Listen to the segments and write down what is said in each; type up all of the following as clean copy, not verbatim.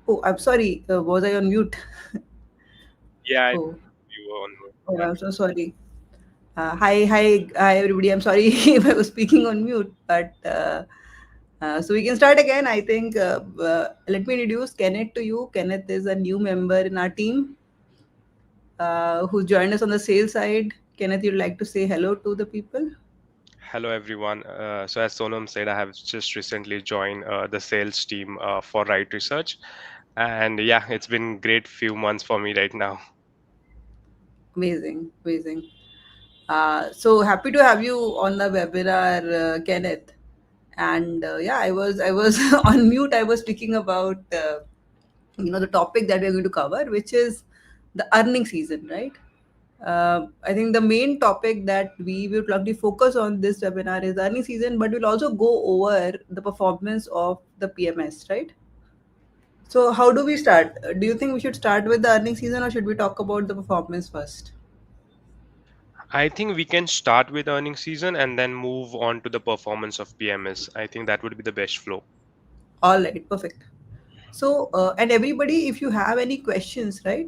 Oh, I'm sorry. Was I on mute? Yeah, Oh, you were on mute. oh, Yeah. I'm so sorry. Hi, everybody. I'm sorry if I was speaking on mute, but so we can start again. I think. Let me introduce Kenneth to you. Kenneth is a new member in our team who joined us on the sales side. Kenneth, you'd like to say hello to the people? Hello, everyone. So, as Sonam said, I have just recently joined the sales team for Right Research, and yeah, it's been great few months for me right now. Amazing, amazing. So happy to have you on the webinar, Kenneth. And yeah, I was on mute. I was speaking about the topic that we're going to cover, which is the earning season, right? I think the main topic that we will probably focus on this webinar is earning season, but we'll also go over the performance of the PMS, right? So how do we start? Do you think we should start with the earning season, or should we talk about the performance first? I think we can start with earnings season and then move on to the performance of PMS. I think that would be the best flow. All right, perfect. So, and everybody, if you have any questions, right,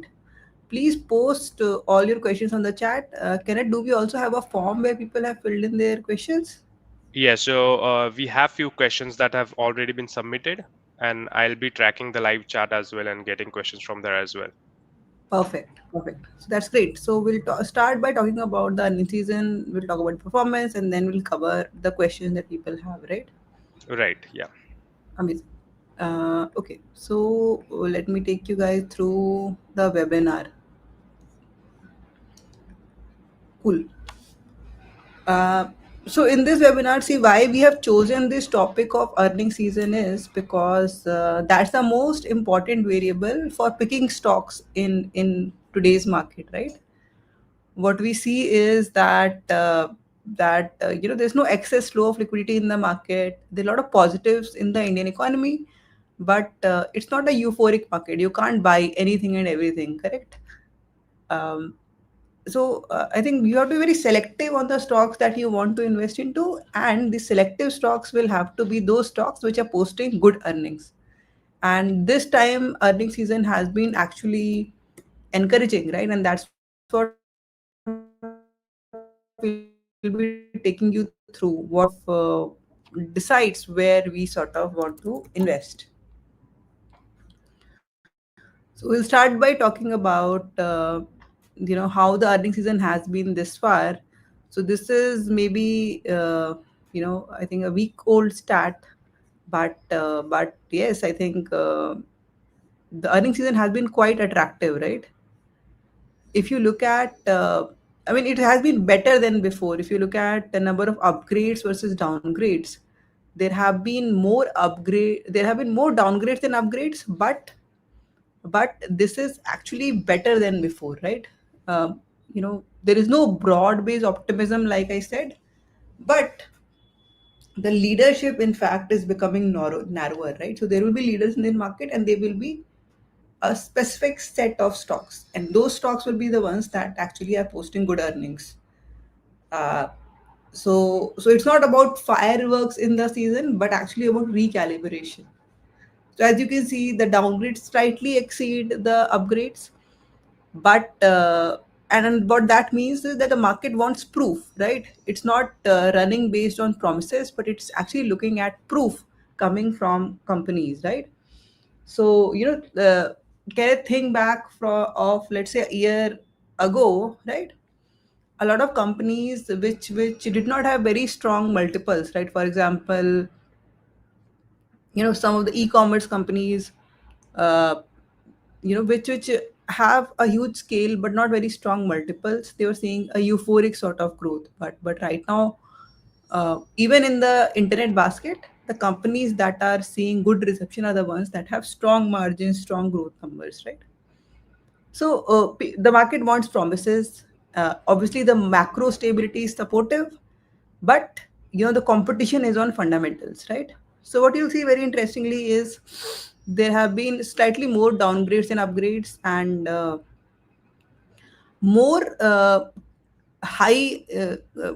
please post all your questions on the chat. Kenneth, do we also have a form where people have filled in their questions? Yeah, so we have few questions that have already been submitted, and I'll be tracking the live chat as well and getting questions from there as well. Perfect, perfect. So that's great. So we'll start by talking about the earning season. We'll talk about performance, and then we'll cover the questions that people have. Right? Right. Yeah. Amazing. Okay, so let me take you guys through the webinar. Cool. Uh, so in this webinar, see why we have chosen this topic of earning season is because that's the most important variable for picking stocks in today's market, right? What we see is that there's no excess flow of liquidity in the market. There are a lot of positives in the Indian economy, but it's not a euphoric market. You can't buy anything and everything, correct? Um, so I think you have to be very selective on the stocks that you want to invest into, and the selective stocks will have to be those stocks which are posting good earnings. And this time, earning season has been actually encouraging, right? And that's what we'll be taking you through what decides where we sort of want to invest. So we'll start by talking about how the earning season has been this far. So this is maybe I think a week old stat, but yes, I think the earning season has been quite attractive, right? If you look at I mean, it has been better than before. If you look at the number of upgrades versus downgrades, there have been more downgrades than upgrades, but this is actually better than before, right? There is no broad based optimism, like I said, but the leadership in fact is becoming narrower, right? So there will be leaders in the market, and there will be a specific set of stocks, and those stocks will be the ones that actually are posting good earnings. Uh, so so it's not about fireworks in the season, but actually about recalibration. So as you can see, the downgrades slightly exceed the upgrades, but and what that means is that the market wants proof, right? It's not running based on promises, but it's actually looking at proof coming from companies, right? So can I think back of, let's say, a year ago, right? A lot of companies which did not have very strong multiples, right? For example, some of the e-commerce companies, uh, which have a huge scale but not very strong multiples, they were seeing a euphoric sort of growth. But right now, even in the internet basket, the companies that are seeing good reception are the ones that have strong margins, strong growth numbers, right? So the market wants promises. Obviously, the macro stability is supportive, but the competition is on fundamentals, right? So what you'll see very interestingly is there have been slightly more downgrades than upgrades, and more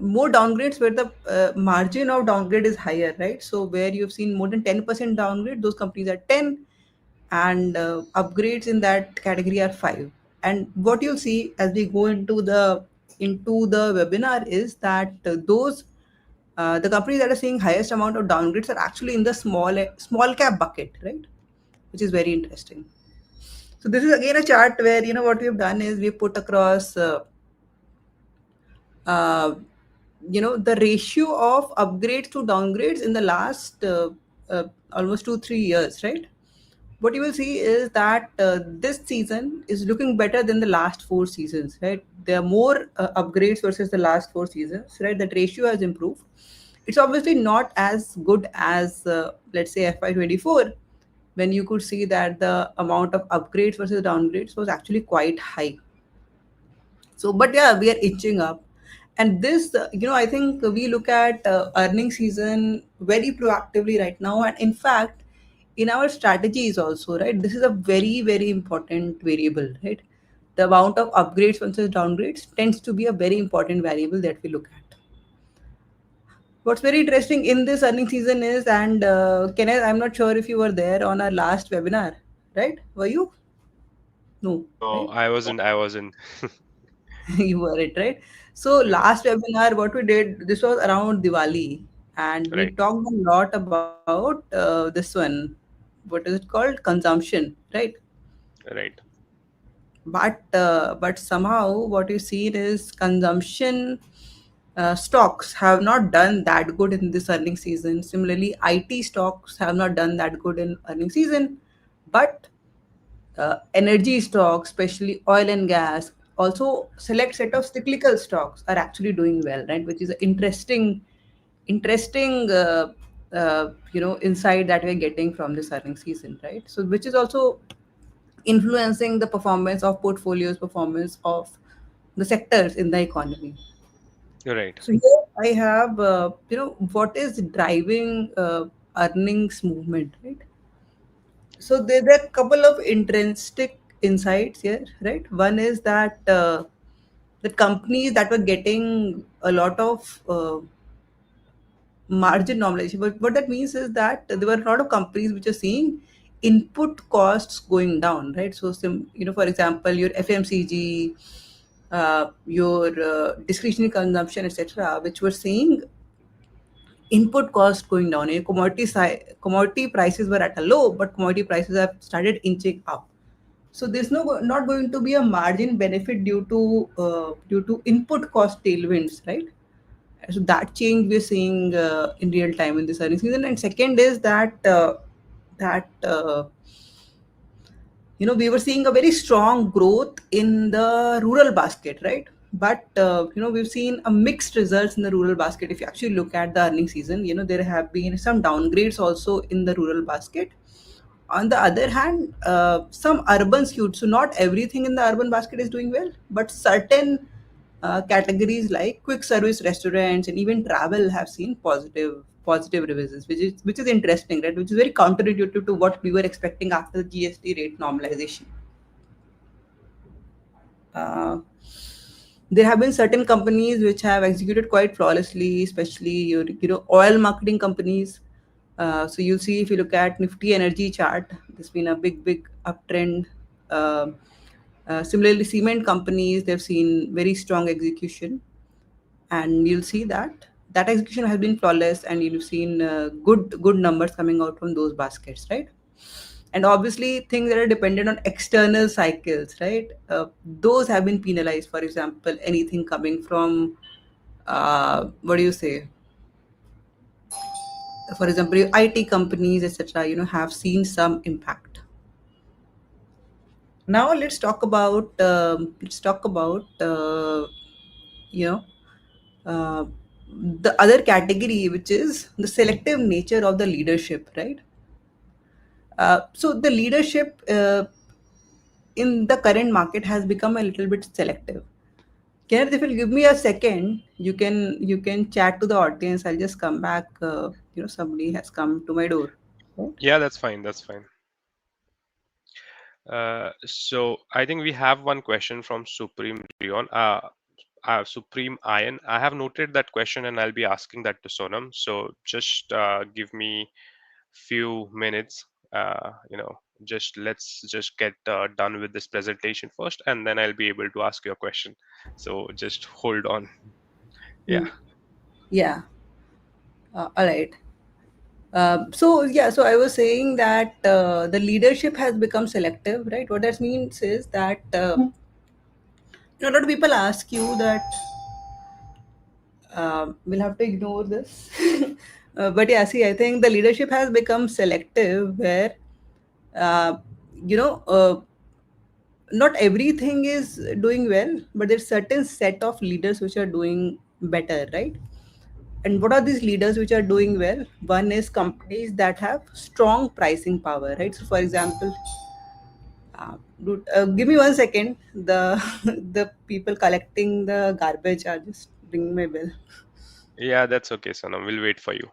more downgrades where the margin of downgrade is higher, right? So where you've seen more than 10% downgrade, those companies are 10. and upgrades in that category are 5. And what you'll see as we go into the webinar is that those the companies that are seeing highest amount of downgrades are actually in the small cap bucket, right? Which is very interesting. So this is again a chart where what we've done is we put across uh, the ratio of upgrades to downgrades in the last almost 2-3 years, right? What you will see is that this season is looking better than the last 4 seasons, right? There are more upgrades versus the last 4 seasons, right? That ratio has improved. It's obviously not as good as let's say FY24, when you could see that the amount of upgrades versus downgrades was actually quite high. So, but yeah, we are itching up. And this, I think we look at earning season very proactively right now. And in fact, in our strategies also, right, this is a very, very important variable, right? The amount of upgrades versus downgrades tends to be a very important variable that we look at. What's very interesting in this earning season is, and Kenneth, I'm not sure if you were there on our last webinar, right? Were you? No, No, right? I wasn't. You were it, right? So Yeah, last webinar, what we did, this was around Diwali, and we right, talked a lot about this one. What is it called? Consumption, right? right, But somehow what you see is consumption stocks have not done that good in this earning season. Similarly, IT stocks have not done that good in earning season, but energy stocks, especially oil and gas, also select set of cyclical stocks are actually doing well, right? Which is an interesting insight that we're getting from this earning season, right? So which is also influencing the performance of portfolios, performance of the sectors in the economy. right. So here I have what is driving earnings movement, right? So there are a couple of intrinsic insights here, right? One is that the companies that were getting a lot of margin normalization. But what that means is that there were a lot of companies which are seeing input costs going down, right? So, for example, your FMCG, your discretionary consumption, etc., which were seeing input cost going down. Commodity prices were at a low, but commodity prices have started inching up. So there's not going to be a margin benefit due to input cost tailwinds, right? So that change we're seeing in real time in this earnings season. And second is that we were seeing a very strong growth in the rural basket, right? But we've seen a mixed results in the rural basket. If you actually look at the earnings season, there have been some downgrades also in the rural basket. On the other hand, some urban skewed. So not everything in the urban basket is doing well, but certain categories like quick service restaurants and even travel have seen positive revisions, which is interesting, right? Which is very counterintuitive to what we were expecting after the GST rate normalization. Uh, there have been certain companies which have executed quite flawlessly, especially your oil marketing companies. So you'll see if you look at Nifty Energy chart, there's been a big uptrend. Uh, Similarly, cement companies, they've seen very strong execution, and you'll see that execution has been flawless, and you've seen good numbers coming out from those baskets, right? And obviously things that are dependent on external cycles, right, those have been penalized. For example, anything coming from what do you say, for example, your IT companies, etc., have seen some impact. Now let's talk about you know uh, the other category, which is the selective nature of the leadership, right? So the leadership in the current market has become a little bit selective. Kenneth, if you'll give me a second, you can chat to the audience. I'll just come back. Somebody has come to my door. Right? Yeah, that's fine. That's fine. So I think we have one question from Supreme Rion. Supreme Iron. I have noted that question and I'll be asking that to Sonam. So just give me few minutes. just let's just get done with this presentation first, and then I'll be able to ask you a question. So just hold on. Yeah. Mm. Yeah. All right. So yeah, so I was saying that the leadership has become selective, right? What that means is that a lot of people ask you that we'll have to ignore this. But yeah, see, I think the leadership has become selective, where uh, you know not everything is doing well, but there's certain set of leaders which are doing better, right? And what are these leaders which are doing well? One is companies that have strong pricing power, right? So, for example, give me 1 second. The the people collecting the garbage are just ringing my bell. Yeah, that's okay, Sonam. We'll wait for you.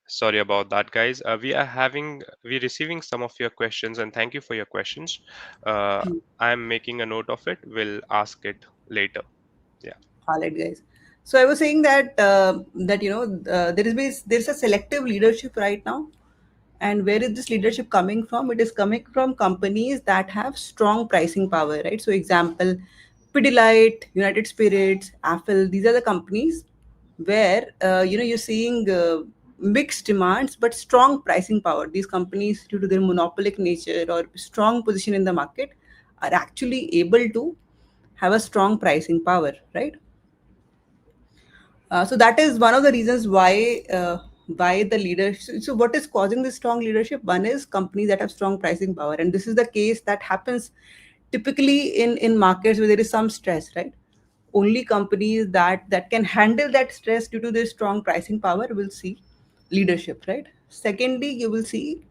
Sorry about that, guys. We're receiving some of your questions, and thank you for your questions. Uh, I'm making a note of it. We'll ask it later. Yeah. All right, guys. So I was saying that there's a selective leadership right now, and where is this leadership coming from? It is coming from companies that have strong pricing power, right? So, example, Pidilite, United Spirits, Apple. These are the companies where you're seeing mixed demands but strong pricing power. These companies, due to their monopolic nature or strong position in the market, are actually able to have a strong pricing power, right? So that is one of the reasons why the leadership. So what is causing this strong leadership? One is companies that have strong pricing power, and this is the case that happens typically in markets where there is some stress, right? Only companies that can handle that stress due to their strong pricing power will see leadership, right? Secondly, you will see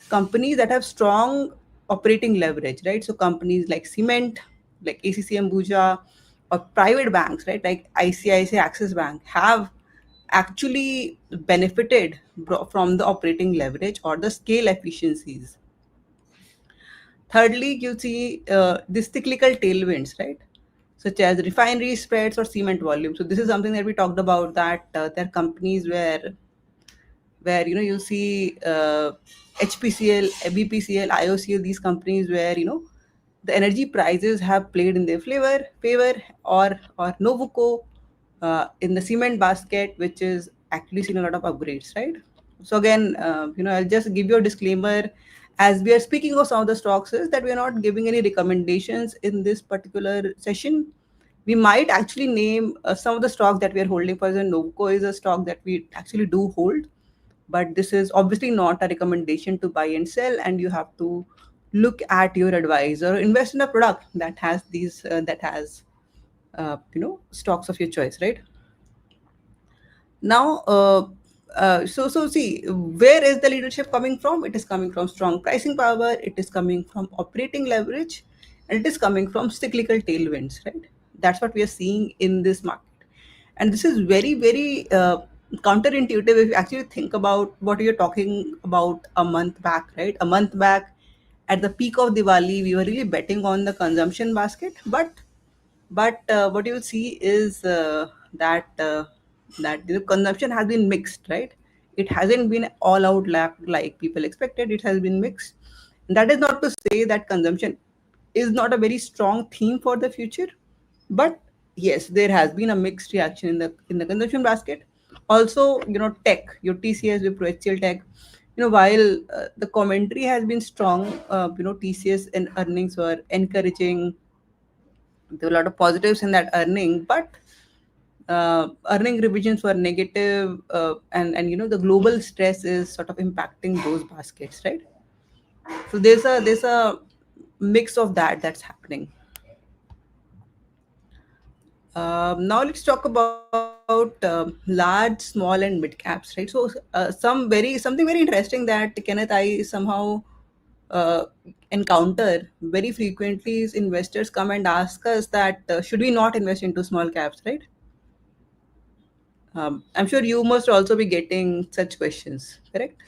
companies that have strong operating leverage, right? So companies like cement, like ACC Ambuja, or private banks, right, like ICICI Axis Bank, have actually benefited from the operating leverage or the scale efficiencies. Thirdly, you see these cyclical tailwinds, right? Such as refinery spreads or cement volume. So this is something that we talked about, that there are companies where you see HPCL, BPCL, IOCL, these companies where the energy prices have played in their favor, or Novuco in the cement basket, which is actually seen a lot of upgrades, right? So again, I'll just give you a disclaimer as we are speaking of some of the stocks, is that we are not giving any recommendations in this particular session. We might actually name some of the stocks that we are holding. For example, Novuco is a stock that we actually do hold, but this is obviously not a recommendation to buy and sell, and you have to look at your advisor, invest in a product that has these that has stocks of your choice, right? Now, so see, where is the leadership coming from? It is coming from strong pricing power, it is coming from operating leverage, and it is coming from cyclical tailwinds, right? That's what we are seeing in this market. And this is very, very counterintuitive if you actually think about what you're talking about a month back, right? A month back, at the peak of Diwali, we were really betting on the consumption basket, but what you see is that the consumption has been mixed, right? It hasn't been all out like people expected. It has been mixed. That is not to say that consumption is not a very strong theme for the future, but yes, there has been a mixed reaction in the consumption basket. Also, tech, your TCS, Wipro, HCL Tech. While the commentary has been strong, TCS and earnings were encouraging. There were a lot of positives in that earning, but earning revisions were negative, and the global stress is sort of impacting those baskets, right? So there's a mix of that's happening. Now let's talk about large, small, and mid caps, right? So something very interesting that Kenneth, I somehow uh, encounter very frequently is investors come and ask us that should we not invest into small caps, right? I'm sure you must also be getting such questions, correct?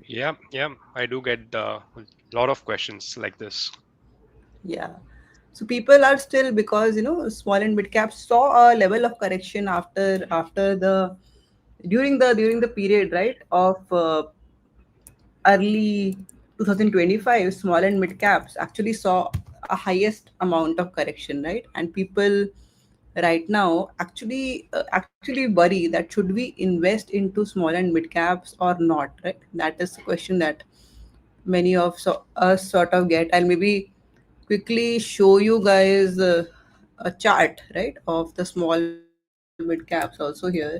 Yeah, yeah. I do get a lot of questions like this. Yeah. So people are still, because small and mid caps saw a level of correction after the during the period, right, of early 2025, small and mid caps actually saw a highest amount of correction, right? And people right now actually worry that should we invest into small and mid caps or not, right? That is the question that many of us sort of get. I'll maybe quickly show you guys a chart, right, of the small mid caps also here.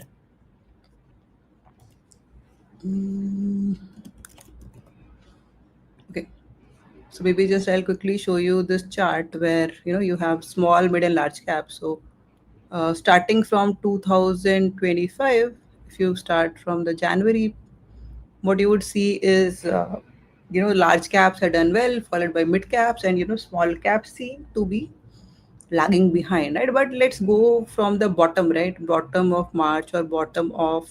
Okay. So maybe just I'll quickly show you this chart where you have small, mid, and large caps. So starting from 2025, if you start from the January, what you would see is large caps have done well, followed by mid caps, and small caps seem to be lagging behind, right? But let's go from the bottom, right? Bottom of March or bottom of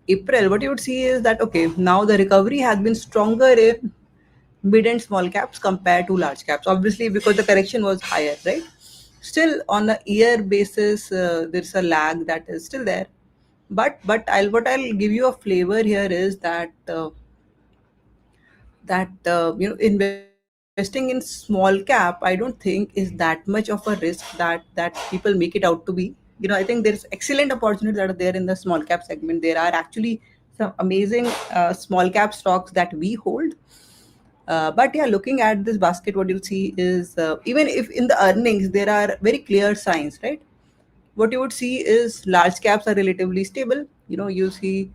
April. What you would see is that okay, now the recovery has been stronger in mid and small caps compared to large caps, obviously because the correction was higher, right? Still on a year basis, there's a lag that is still there. But I'll give you a flavor here is that investing in small cap, I don't think is that much of a risk that people make it out to be. I think there's excellent opportunities that are there in the small cap segment. There are actually some amazing small cap stocks that we hold. But yeah, looking at this basket, what you'll see is even if in the earnings there are very clear signs, right? What you would see is large caps are relatively stable. You see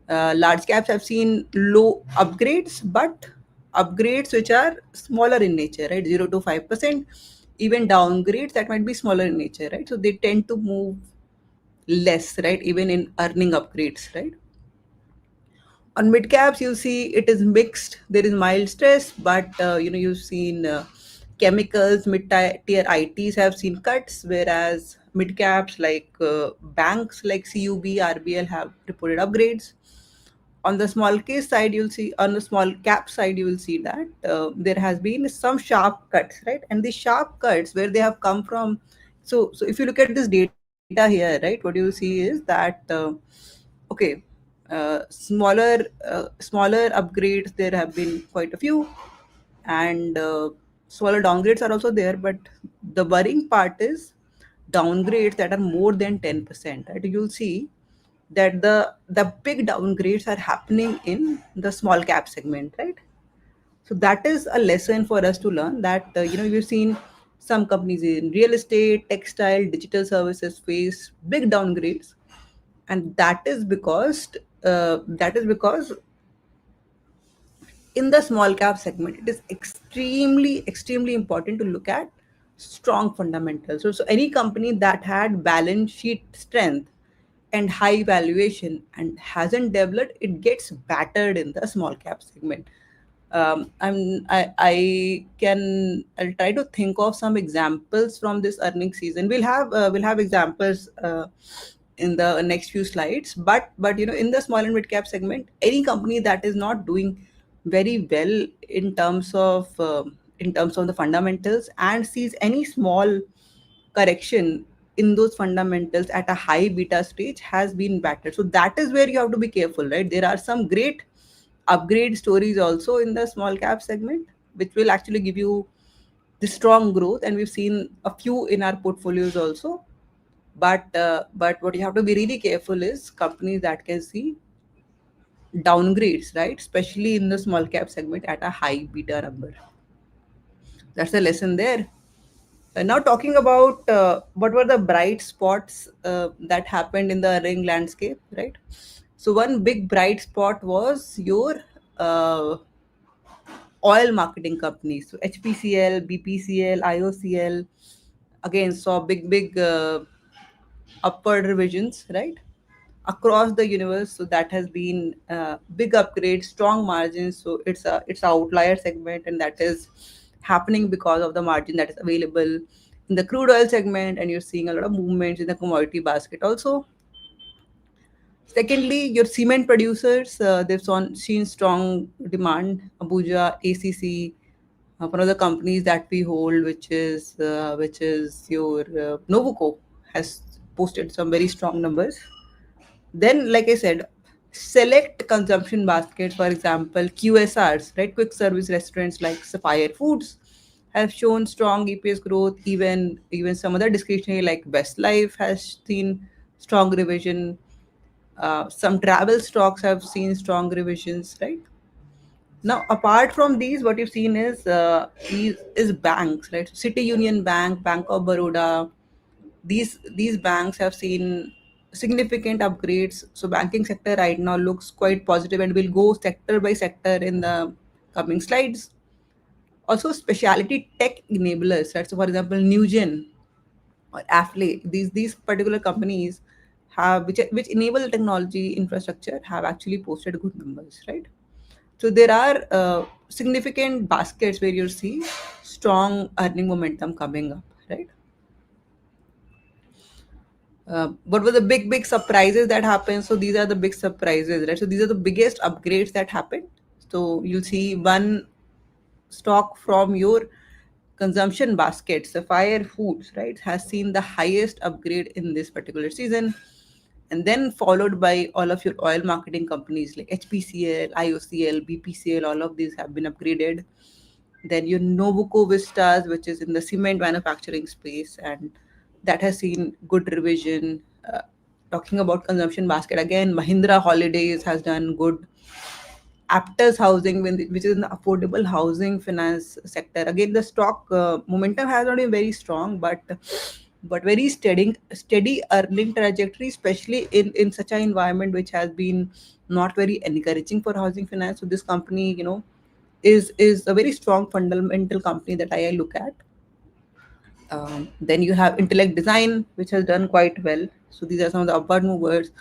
large caps have seen low upgrades, but upgrades which are smaller in nature, right? 0 to 5%. Even downgrades that might be smaller in nature, right? So they tend to move less, right? Even in earning upgrades, right? On mid caps, you see it is mixed. There is mild stress, but you've seen chemicals, mid tier ITs have seen cuts, whereas mid caps like banks like CUB, RBL have reported upgrades. On the small case side, you'll see on the small cap side, you will see that there has been some sharp cuts, right? And the sharp cuts where they have come from. So if you look at this data here, right, what you will see is that okay, smaller upgrades there have been quite a few, and smaller downgrades are also there. But the worrying part is downgrades that are more than 10%, right? You'll see that the big downgrades are happening in the small cap segment, right? So that is a lesson for us to learn that we've seen some companies in real estate, textile, digital services face big downgrades, and that is because in the small cap segment it is extremely important to look at strong fundamentals. So any company that had balance sheet strength and high valuation and hasn't developed, it gets battered in the small cap segment. I'll try to think of some examples from this earning season. We'll have examples in the next few slides. But in the small and mid cap segment, any company that is not doing very well in terms of the fundamentals and sees any small correction in those fundamentals at a high beta stage has been battered. So that is where you have to be careful, right? There are some great upgrade stories also in the small cap segment, which will actually give you the strong growth, and we've seen a few in our portfolios also. But what you have to be really careful is companies that can see downgrades, right? Especially in the small cap segment at a high beta number. That's the lesson there. Now talking about what were the bright spots that happened in the ring landscape, right? So one big bright spot was your oil marketing companies. So HPCL, BPCL, IOCL again saw big upward revisions, right, across the universe. So that has been big upgrades, strong margins. So it's a outlier segment, and that is happening because of the margin that is available in the crude oil segment, and you're seeing a lot of movements in the commodity basket also. Secondly, your cement producers, they've seen strong demand. Abuja, ACC, one of the companies that we hold, which is your Novoco, has posted some very strong numbers. Then, like I said, select consumption baskets, for example, QSRs, right? Quick service restaurants like Sapphire Foods have shown strong EPS growth. Even some other discretionary like Westlife has seen strong revision. Some travel stocks have seen strong revisions, right? Now, apart from these, what you've seen is banks, right? City Union Bank, Bank of Baroda, these banks have seen significant upgrades. So banking sector right now looks quite positive, and we'll go sector by sector in the coming slides. Also, specialty tech enablers, right? So, for example, Newgen or Affle, these particular companies have which enable technology infrastructure have actually posted good numbers, right? So there are significant baskets where you see strong earning momentum coming up, right? What were the big surprises that happened? So these are the big surprises, right? So these are the biggest upgrades that happened. So you'll see one stock from your consumption basket, Sapphire Foods, right, has seen the highest upgrade in this particular season, and then followed by all of your oil marketing companies like HPCL, IOCL, BPCL. All of these have been upgraded. Then your Nobuco Vistas, which is in the cement manufacturing space, and that has seen good revision. Talking about consumption basket again, Mahindra Holidays has done good. Aptus Housing, which is in the affordable housing finance sector. Again, the stock momentum has not been very strong, but very steady earning trajectory, especially in such an environment which has been not very encouraging for housing finance. So this company, is a very strong fundamental company that I look at. Then you have Intellect Design, which has done quite well. So these are some of the upward movers.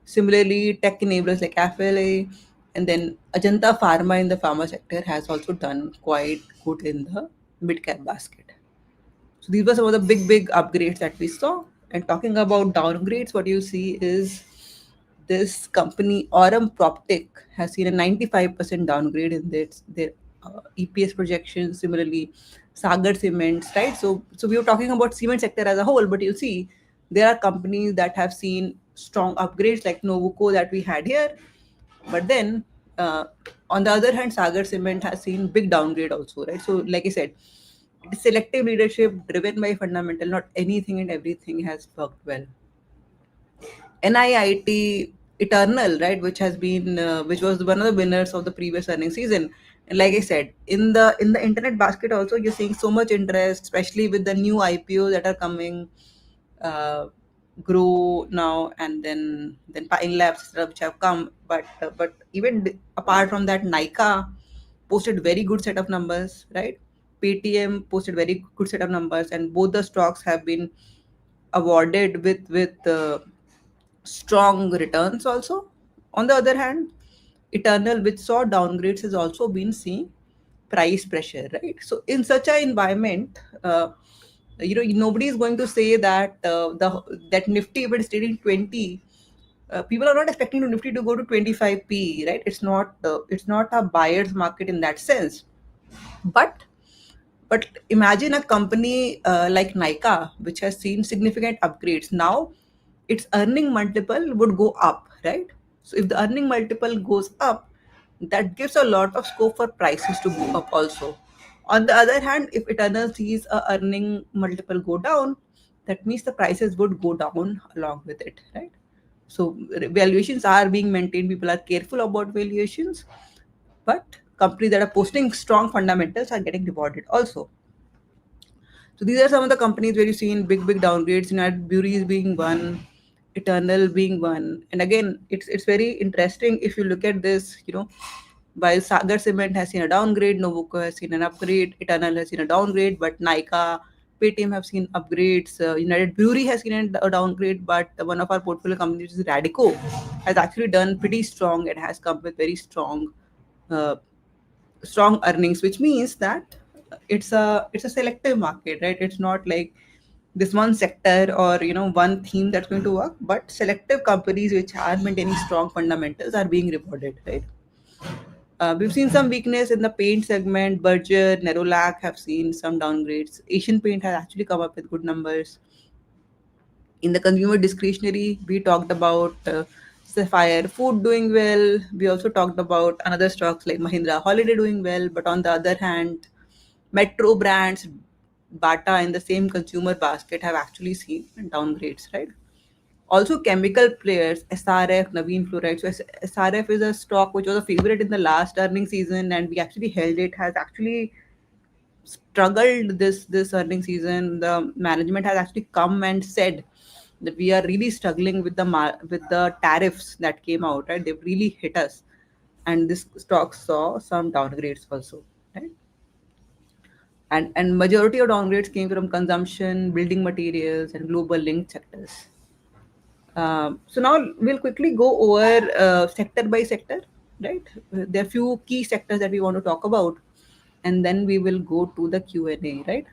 Similarly, tech enablers like FLA, and then Ajanta Pharma in the pharma sector has also done quite good in the mid cap basket. So these were some of the big upgrades that we saw. And talking about downgrades, what you see is this company Aurum Proptech has seen a 95% downgrade in their EPS projections. Similarly, Sagar Cements, right? So we were talking about cement sector as a whole, but you see there are companies that have seen strong upgrades like Novuco that we had here, but then, uh, on the other hand, Sagar Cement has seen big downgrade also, right? So, like I said, it is selective leadership driven by fundamental, not anything and everything has worked well. NIIT Eternal, right, which was one of the winners of the previous earnings season. And like I said, in the internet basket also, you're seeing so much interest, especially with the new IPOs that are coming, uh, Grow now, and then Pine Labs, etc., which have come. But even apart from that, Nika posted very good set of numbers, right? Paytm posted very good set of numbers, and both the stocks have been awarded with strong returns also. On the other hand, Eternal, which saw downgrades, has also been seeing price pressure, right? So in such an environment, nobody is going to say that that Nifty, if it is trading 20, people are not expecting to Nifty to go to 25p, right? It's not a buyer's market in that sense. But but imagine a company like Nika, which has seen significant upgrades. Now, its earning multiple would go up, right? So if the earning multiple goes up, that gives a lot of scope for prices to go up also. On the other hand, if Eternal sees a earning multiple go down, that means the prices would go down along with it, right? So valuations are being maintained. People are careful about valuations, but companies that are posting strong fundamentals are getting rewarded also. So these are some of the companies where you've seen big downgrades. United Breweries being one, Eternal being one, and again, it's very interesting if you look at this. While Sagar Cement has seen a downgrade, Novoco has seen an upgrade, Eternal has seen a downgrade, but Nika, Paytm have seen upgrades. United Brewery has seen a downgrade, but one of our portfolio companies, which is Radico, has actually done pretty strong. It has come with very uh, strong earnings, which means that it's a selective market, right? It's not like this one sector or one theme that's going to work, but selective companies which are maintaining strong fundamentals are being rewarded, right? We've seen some weakness in the paint segment. Berger, Nerolac have seen some downgrades. Asian Paint has actually come up with good numbers. In the consumer discretionary, we talked about Sapphire Food doing well. We also talked about another stocks like Mahindra Holiday doing well, but on the other hand, metro brands, Bata in the same consumer basket have actually seen downgrades, right? Also, chemical players, SRF, Naveen Fluoride. So, SRF is a stock which was a favorite in the last earning season, and we actually held it. Has actually struggled this earning season. The management has actually come and said that we are really struggling with with the tariffs that came out. Right, they've really hit us, and this stock saw some downgrades also. Right, and majority of downgrades came from consumption, building materials, and global linked sectors. So now we'll quickly go over sector by sector, right? There are few key sectors that we want to talk about, and then we will go to the Q&A, right?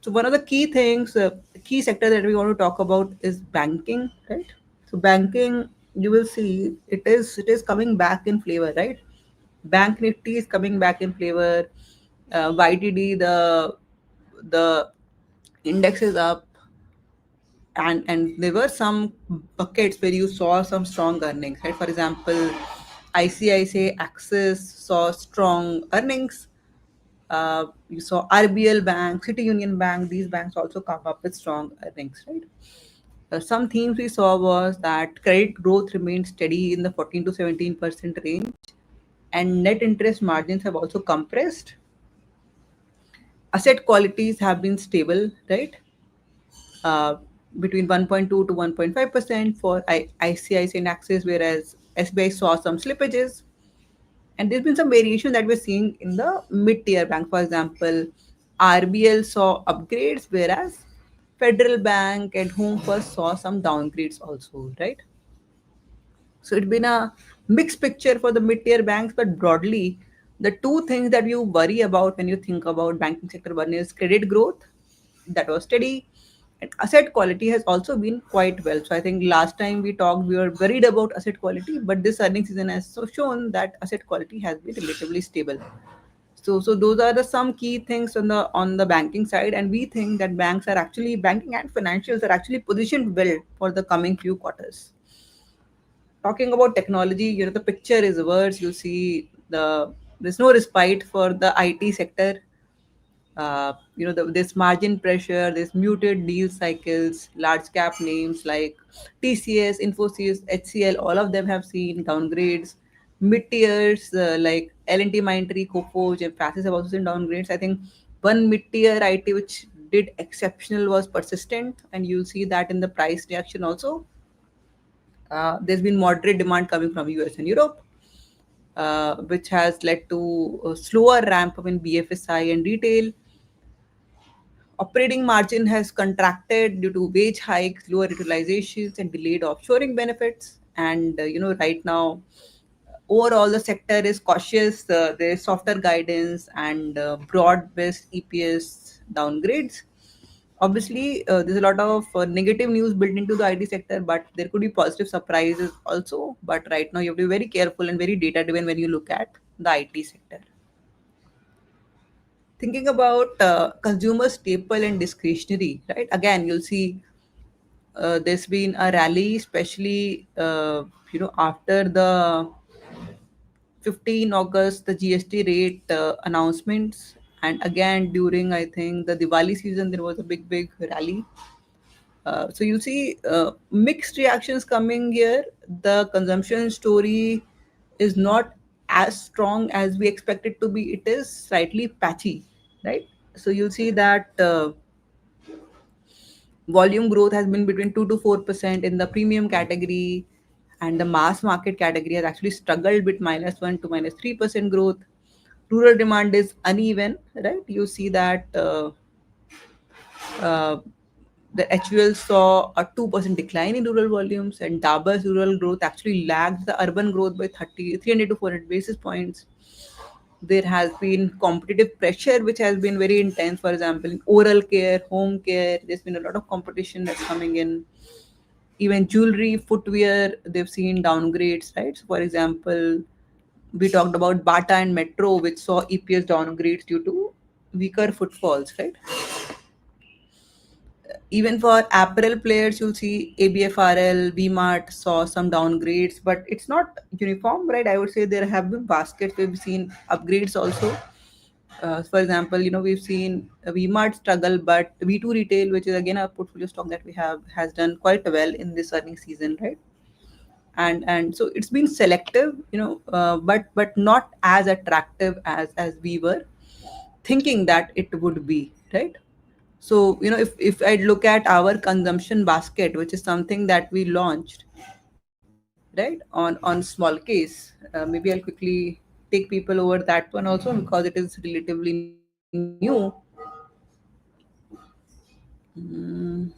So one of the key things, key sector that we want to talk about is banking, right? So banking, you will see it is coming back in flavor, right? Bank Nifty is coming back in flavor. YTD, the index is up, and there were some buckets where you saw some strong earnings, right? For example, ICICI Axis saw strong earnings. You saw RBL Bank, City Union Bank, these banks also come up with strong earnings, right? Some themes we saw was that credit growth remained steady in the 14 to 17% range, and net interest margins have also compressed. Asset qualities have been stable, right? uh, Between 1.2 to 1.5% for ICICI and Axis, whereas SBI saw some slippages. And there's been some variation that we're seeing in the mid-tier bank. For example, RBL saw upgrades, whereas Federal Bank and Home First saw some downgrades also, right? So it's been a mixed picture for the mid-tier banks, but broadly, the two things that you worry about when you think about banking sector, one is credit growth that was steady, and asset quality has also been quite well. So I think last time we talked, we were worried about asset quality, but this earnings season has so shown that asset quality has been relatively stable. So those are the some key things on the banking side, and we think that banks are actually banking and financials are actually positioned well for the coming few quarters. Talking about technology, the picture is worse. You see there's no respite for the IT sector. This margin pressure, this muted deal cycles, large cap names like TCS, Infosys, HCL, all of them have seen downgrades. Mid tiers like L&T, Mindtree, Coforge, and Fastest have also seen downgrades. I think one mid tier IT which did exceptional was Persistent, and you'll see that in the price reaction also. There's been moderate demand coming from US and Europe, which has led to a slower ramp up in BFSI and retail. Operating margin has contracted due to wage hikes, lower utilizations, and delayed offshoring benefits. And right now, overall the sector is cautious. There is softer guidance and broad-based EPS downgrades. Obviously, there's a lot of negative news built into the IT sector, but there could be positive surprises also. But right now, you have to be very careful and very data-driven when you look at the IT sector. Thinking about consumer staple and discretionary, right? Again, you'll see there's been a rally, especially after the 15 August, the GST rate announcements, and again during I think the Diwali season, there was a big rally. So you see mixed reactions coming here. The consumption story is not as strong as we expect it to be. It is slightly patchy, right? So you'll see that volume growth has been between 2 to 4% in the premium category, and the mass market category has actually struggled with -1 to -3% growth. Rural demand is uneven, right? You see that uh, the HUL saw a 2% decline in rural volumes, and Dabar's rural growth actually lagged the urban growth by 300 to 400 basis points. There has been competitive pressure which has been very intense. For example, in oral care, home care, there's been a lot of competition that's coming in. Even jewelry, footwear, they've seen downgrades, right? So for example, we talked about Bata and Metro, which saw EPS downgrades due to weaker footfalls, right? Even for apparel players, you'll see ABFRL, VMart saw some downgrades, but it's not uniform, right? I would say there have been baskets. We've seen upgrades also. For example, we've seen VMart struggle, but V2 Retail, which is again a portfolio stock that we have, has done quite well in this earning season, right? And so it's been selective, but not as attractive as we were thinking that it would be, right? So, if I look at our consumption basket, which is something that we launched, right, on Smallcase, maybe I'll quickly take people over that one also because it is relatively new. Mm,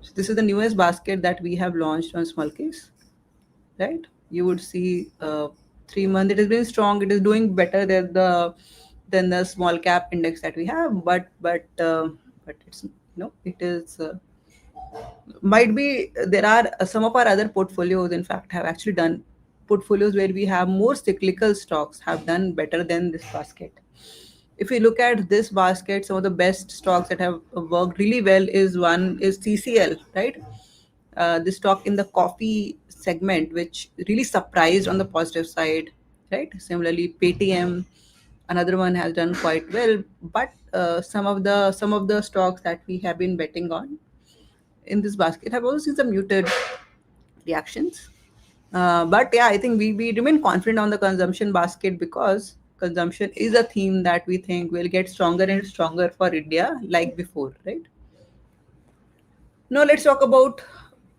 so this is the newest basket that we have launched on Smallcase, right? You would see 3 months. It has been strong. It is doing better than the small cap index that we have, but it's it is. Might be there are some of our other portfolios in fact have actually done, portfolios where we have more cyclical stocks have done better than this basket. If we look at this basket, some of the best stocks that have worked really well is one is TCL, right? The stock in the coffee segment, which really surprised on the positive side, right? Similarly, Paytm, another one has done quite well, but some of the stocks that we have been betting on in this basket have also seen some muted reactions. But yeah, I think we remain confident on the consumption basket because consumption is a theme that we think will get stronger and stronger for India like before, right? Now let's talk about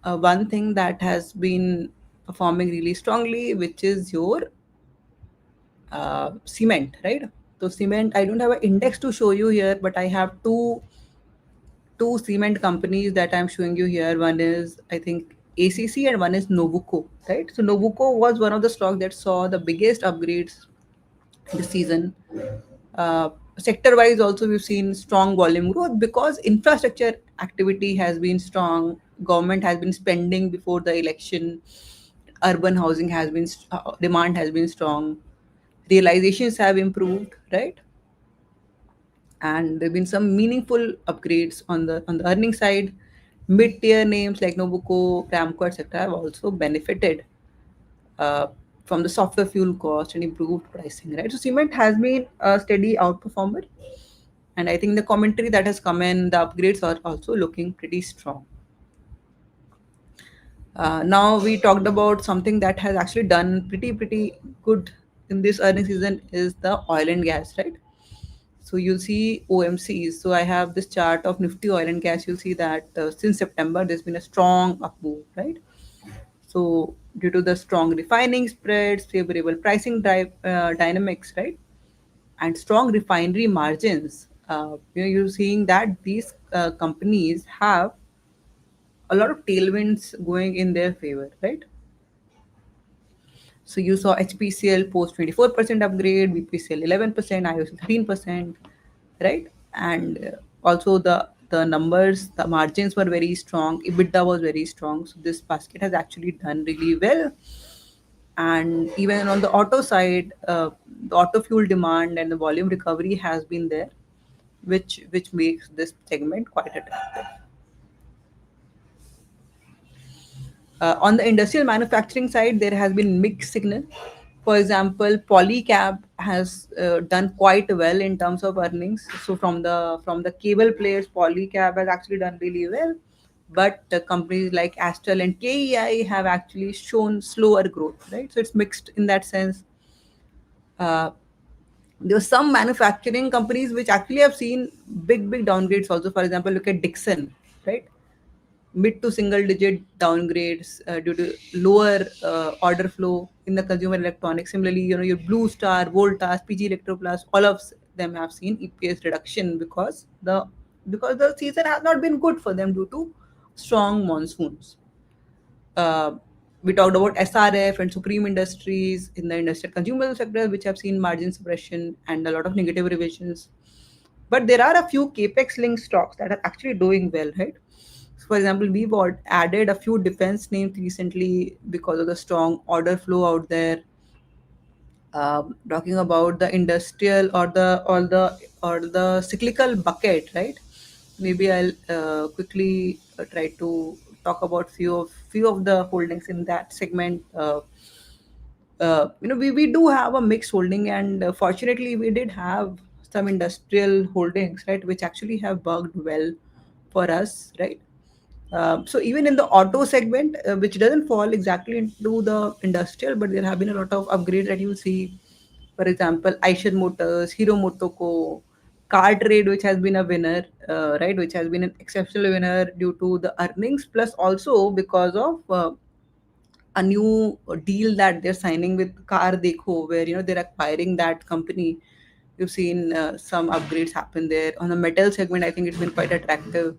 one thing that has been performing really strongly, which is your cement, right? So cement, I don't have an index to show you here, but I have two cement companies that I'm showing you here. One is, I think, ACC and one is Nobuco, right? So Nobuco was one of the stocks that saw the biggest upgrades this season. Uh, Sector-wise, also we've seen strong volume growth because infrastructure activity has been strong. Government has been spending before the election. Urban housing has been demand has been strong. Realizations have improved, right? And there've been some meaningful upgrades on the earning side. Mid-tier names like Nobuco, Ramco, etc. have also benefited uh, from the softer fuel cost and improved pricing. Right, so cement has been a steady outperformer, and I think the commentary that has come in, the upgrades are also looking pretty strong. Now we talked about something that has actually done pretty good in this earnings season is the oil and gas, right? So you'll see OMCs. So I have this chart of Nifty Oil and Gas. You'll see that since September, there's been a strong up move, right? So due to the strong refining spreads, favorable pricing dynamics, right, and strong refinery margins, you're seeing that these companies have a lot of tailwinds going in their favor, right? So you saw HPCL post 24% upgrade, BPCL 11%, IOCL 13%, right? And also the numbers, the margins were very strong, EBITDA was very strong. So this basket has actually done really well. And even on the auto side, the auto fuel demand and the volume recovery has been there, which makes this segment quite attractive. On the industrial manufacturing side, there has been mixed signal. For example, Polycab has done quite well in terms of earnings. So from the cable players, Polycab has actually done really well, but companies like Astral and KEI have actually shown slower growth. Right, so it's mixed in that sense. Uh, there were some manufacturing companies which actually have seen big downgrades also. For example, look at Dixon, right? Mid to single digit downgrades due to lower order flow in the consumer electronics. Similarly, your Blue Star, Voltas, PG Electroplast, all of them have seen EPS reduction because the season has not been good for them due to strong monsoons. uh, we talked about SRF and Supreme Industries in the industrial consumable sector, which have seen margin suppression and a lot of negative revisions. But there are a few capex linked stocks that are actually doing well, right? So for example, we've added a few defense names recently because of the strong order flow out there. Talking about the industrial or the cyclical bucket, right? Maybe I'll quickly try to talk about few of the holdings in that segment. We do have a mixed holding, and fortunately we did have some industrial holdings, right, which actually have worked well for us, right? So even in the auto segment, which doesn't fall exactly into the industrial, but there have been a lot of upgrades that you see. For example, Eicher Motors, Hero Motoko, Car Trade, which has been a winner, right, which has been an exceptional winner due to the earnings, plus also because of a new deal that they're signing with Car Dekho, where they're acquiring that company. You've seen some upgrades happen there. On the metal segment, I think it's been quite attractive,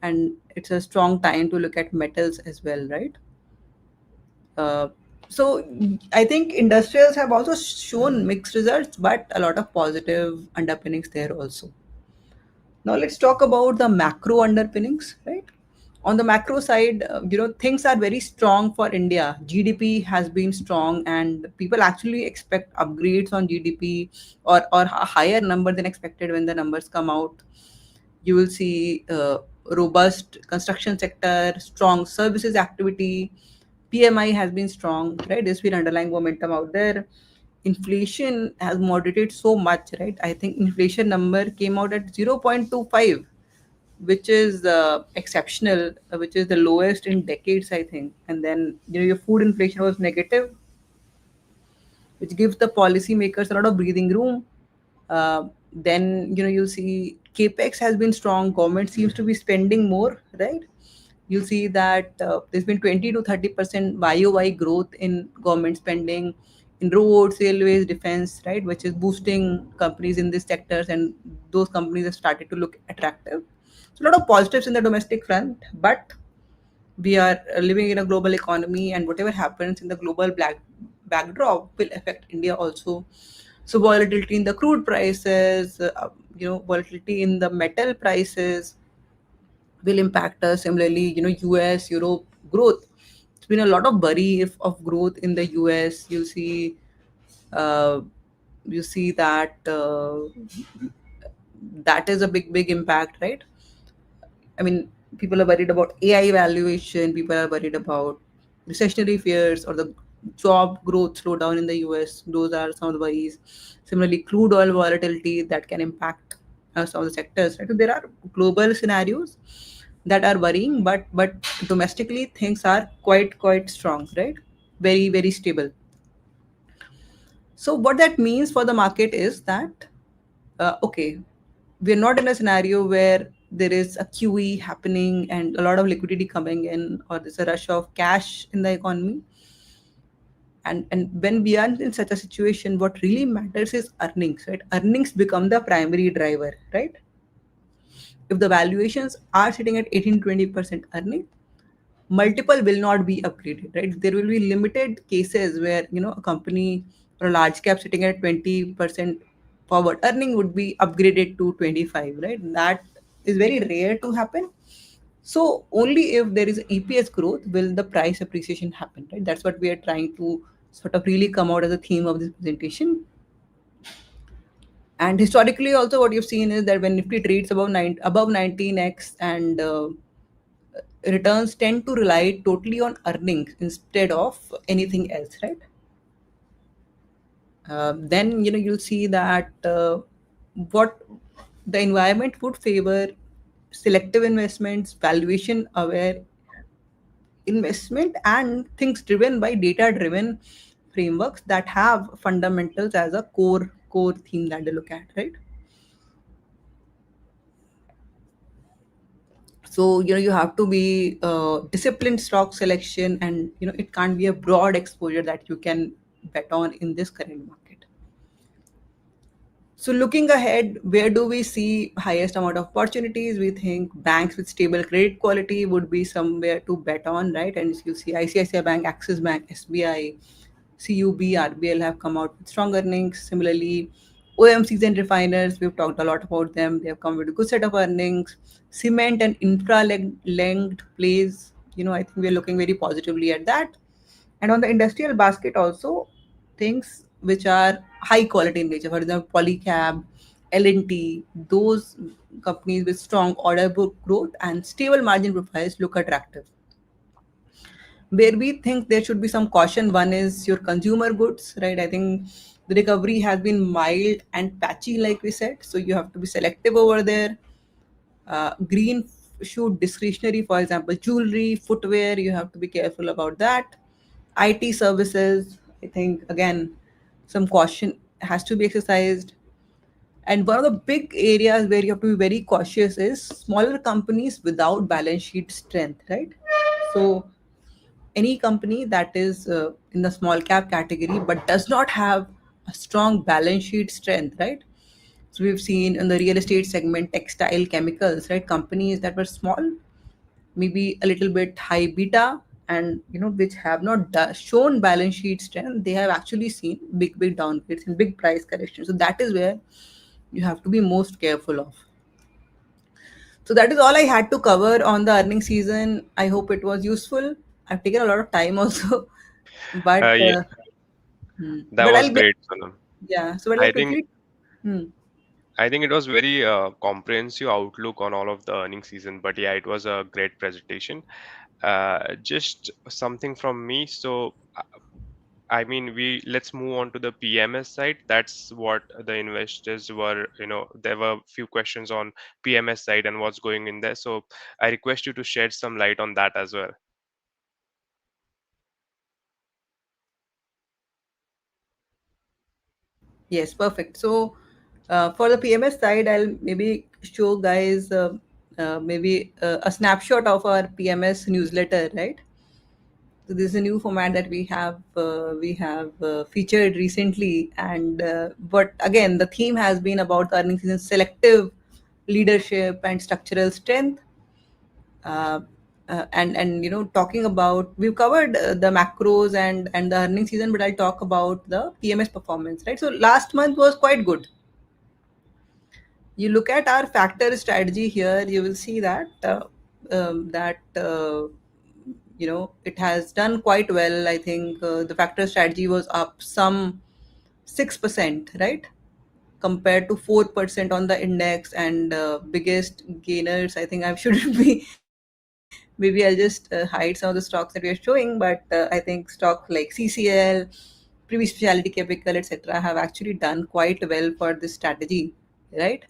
and it's a strong time to look at metals as well, right? Uh, so I think industrials have also shown mixed results, but a lot of positive underpinnings there also. Now let's talk about the macro underpinnings, right? On the macro side, things are very strong for India. GDP has been strong, and people actually expect upgrades on GDP, or a higher number than expected when the numbers come out. You will see robust construction sector, strong services activity. PMI has been strong, right? There's been underlying momentum out there. Inflation has moderated so much, right? I think inflation number came out at 0.25, which is exceptional, which is the lowest in decades, I think. And then your food inflation was negative, which gives the policymakers a lot of breathing room. Then you'll see capex has been strong. Government seems to be spending more, right? You'll see that there's been 20 to 30% YOY growth in government spending in roads, railways, defense, right, which is boosting companies in these sectors, and those companies have started to look attractive. So a lot of positives in the domestic front, but we are living in a global economy, and whatever happens in the global backdrop will affect India also. So volatility in the crude prices, volatility in the metal prices will impact us. Similarly, US, Europe growth. It's been a lot of worry of growth in the US. Uh, you see that that is a big impact, right? I mean, people are worried about AI valuation. People are worried about recessionary fears or the job growth slowdown in the US. Those are some of the worries. Similarly, crude oil volatility that can impact some of the sectors. Right? So there are global scenarios that are worrying, but domestically things are quite strong, right? Very stable. So what that means for the market is that okay, we're not in a scenario where there is a QE happening and a lot of liquidity coming in, or there's a rush of cash in the economy. And when we are in such a situation, what really matters is earnings, right? Earnings become the primary driver, right? If the valuations are sitting at 18-20% earning, multiple will not be upgraded, right? There will be limited cases where a company or a large cap sitting at 20% forward earning would be upgraded to 25, right? That is very rare to happen. So only if there is EPS growth will the price appreciation happen, right? That's what we are trying to sort of really come out as a theme of this presentation. And historically also what you've seen is that when Nifty trades above 19x, and returns tend to rely totally on earnings instead of anything else, right? Then you'll see that what the environment would favor selective investments, valuation aware investment, and things driven by data driven frameworks that have fundamentals as a core theme that they look at, right? So you have to be disciplined stock selection, and it can't be a broad exposure that you can bet on in this current market. So looking ahead, where do we see highest amount of opportunities? We think banks with stable credit quality would be somewhere to bet on, right? And you see ICICI Bank, Axis Bank, SBI, CUB, RBL have come out with strong earnings. Similarly, OMCs and refiners, we've talked a lot about them. They have come with a good set of earnings. Cement and infra-linked plays, I think we're looking very positively at that. And on the industrial basket also, things which are high quality in nature. For example, Polycab, L&T, those companies with strong order book growth and stable margin profiles look attractive. Where we think there should be some caution, one is your consumer goods, right? I think the recovery has been mild and patchy, like we said, so you have to be selective over there. Green shoot discretionary, for example, jewelry, footwear, you have to be careful about that. IT services, I think again, some caution has to be exercised. And one of the big areas where you have to be very cautious is smaller companies without balance sheet strength, right? So any company that is in the small cap category but does not have a strong balance sheet strength, right? So we've seen in the real estate segment, textile, chemicals, right? Companies that were small, maybe a little bit high beta, and which have not shown balance sheet strength, they have actually seen big downgrades and big price corrections. So that is where you have to be most careful of. So that is all I had to cover on the earning season. I hope it was useful. I've taken a lot of time also, but Yeah, that but was I'll great, Sonam. yeah. So but I'll I think quickly. Hmm. I think it was very comprehensive outlook on all of the earning season. But yeah, it was a great presentation. Just something from me. So I mean, we let's move on to the PMS side. That's what the investors were, there were few questions on PMS side and what's going in there. So I request you to shed some light on that as well. Yes, perfect. So, for the PMS side, I'll maybe show guys maybe a snapshot of our PMS newsletter, right? So this is a new format that we have featured recently, and but again, the theme has been about the earnings season selective leadership and structural strength. uh, and talking about, we've covered the macros and the earning season, but I'll talk about the PMS performance, right? So last month was quite good. You look at our factor strategy here, you will see that it has done quite well. I think the factor strategy was up some 6%, right? Compared to 4% on the index, and biggest gainers, I think I shouldn't be maybe I'll just hide some of the stocks that we are showing, but I think stocks like CCL, previous specialty chemical, etc., have actually done quite well for this strategy, right?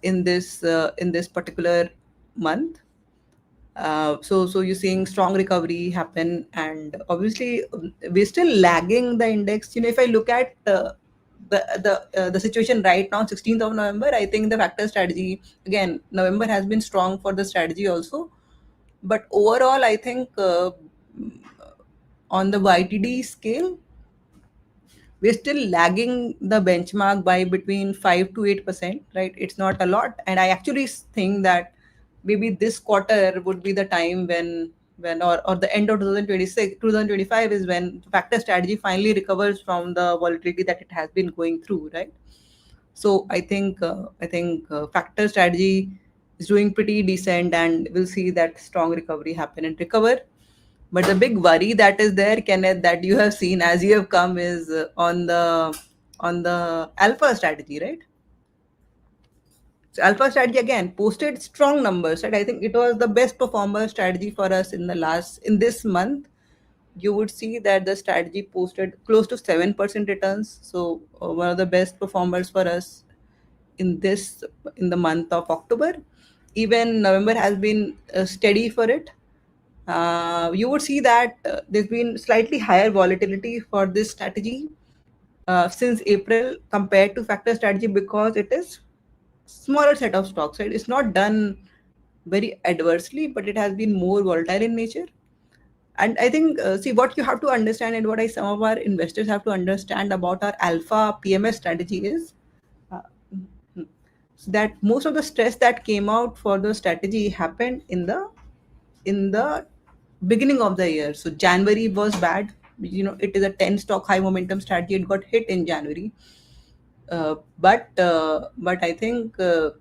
In this particular month. So you're seeing strong recovery happen, and obviously we're still lagging the index. If I look at the situation right now, 16th of November, I think the factor strategy, again, November has been strong for the strategy also, but overall, I think on the YTD scale, we're still lagging the benchmark by between 5 to 8%, right? It's not a lot, and I actually think that maybe this quarter would be the time or the end of 2026 2025 is when factor strategy finally recovers from the volatility that it has been going through, right? So I think factor strategy is doing pretty decent, and we'll see that strong recovery happen and recover. But the big worry that is there, Kenneth, that you have seen as you have come, is on the alpha strategy, right? So alpha strategy again posted strong numbers, right? I think it was the best performer strategy for us in this month. You would see that the strategy posted close to 7% returns. So one of the best performers for us in this in the month of October. Even November has been steady for it. You would see that there's been slightly higher volatility for this strategy since April compared to factor strategy, because it is smaller set of stocks, right? It's not done very adversely, but it has been more volatile in nature. And I think, see, what you have to understand, and what some of our investors have to understand about our alpha PMS strategy is uh, that most of the stress that came out for the strategy happened in the beginning of the year. So January was bad. It is a 10 stock high momentum strategy. It got hit in January. But I think the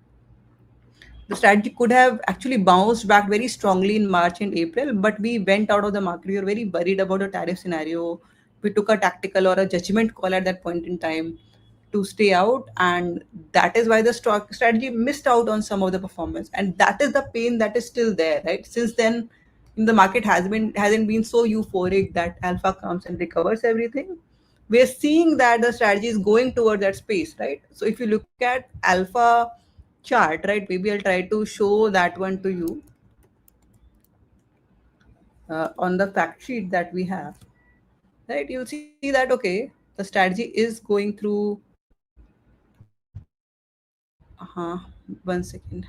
strategy could have actually bounced back very strongly in March and April, but we went out of the market. We were very worried about the tariff scenario we took a tactical or a judgment call at that point in time to stay out, and that is why the stock strategy missed out on some of the performance, and that is the pain that is still there, right? Since then, the market hasn't been so euphoric that alpha comes and recovers everything. We are seeing that the strategy is going toward that space, right? So if you look at alpha chart, right, maybe I'll try to show that one to you on the fact sheet that we have, right? You'll see that okay, the strategy is going through. One second.